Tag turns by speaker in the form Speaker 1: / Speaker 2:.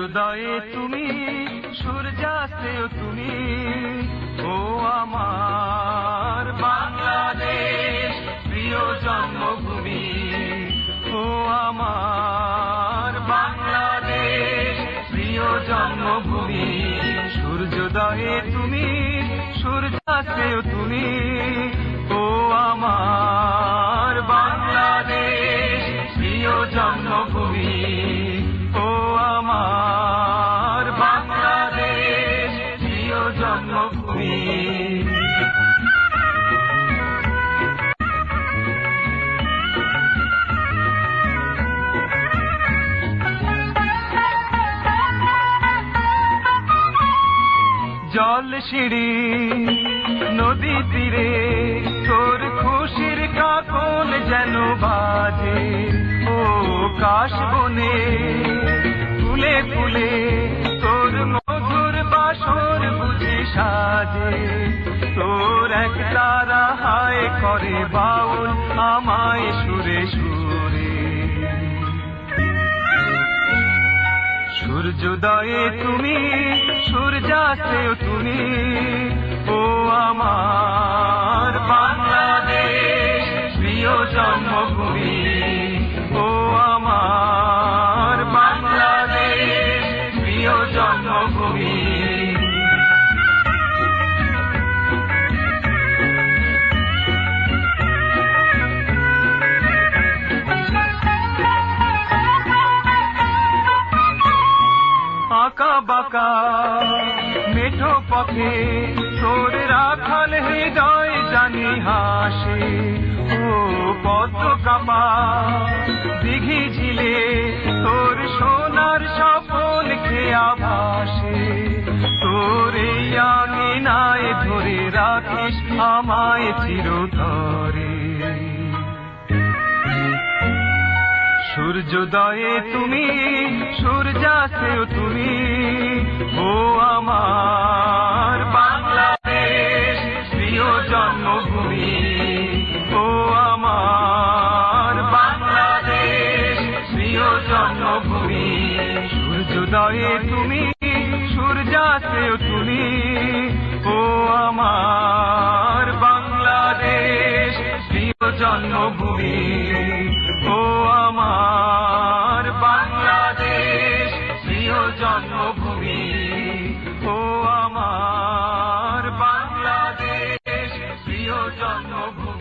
Speaker 1: সূর্যোদয়ে তুমি, সূর্যাস্তেও তুমি, ও আমার বাংলাদেশ প্রিয় জন্মভূমি। ও আমার বাংলাদেশ প্রিয় জন্মভূমি। সূর্যোদয়ে তুমি, সূর্যাস্তেও তুমি, ও আমার বাংলাদেশ প্রিয় জন্মভূমি। ও আমার বাংলাদেশ প্রিয় জন্মভূমি। জল সিঁড়ি নদী তীরে তোর খুশির কাকন যেন বাজে। ও কাশ বনে ফুলে ফুলে তোর মধুর বাসর বুঝি সাজে। তোর এক তারা হায় করে বাউল আমায় সুরে সুরে। সূর্যোদয়ে তুমি, সূর্যাস্তেও তুমি, ও আমার বাংলাদেশ প্রিয় জন্মভূমি। ও আমার বাংলাদেশ প্রিয় জন্মভূমি। আঁকা বাঁকা মেঠো পথে তোর রাখাল হৃদয় জানি হাসে। ও পদ্ম কাপা দিঘি ঝিলে তোর সোনার স্বপন খেয়া ভাসে। তোর এই আঙিনায় ধরে রাখিস আমায় চিরতরে। সূর্যোদয়ে তুমি, সূর্যাস্তেও তুমি, ও আমার বাংলাদেশ প্রিয় জন্মভূমি। ও আমার বাংলাদেশ প্রিয় জন্মভূমি। সূর্যোদয়ে তুমি, সূর্যাস্তেও তুমি, ও আমার বাংলাদেশ প্রিয় জন্মভূমি। ও আমার বাংলাদেশ প্রিয় জন্মভূমি। ও আমার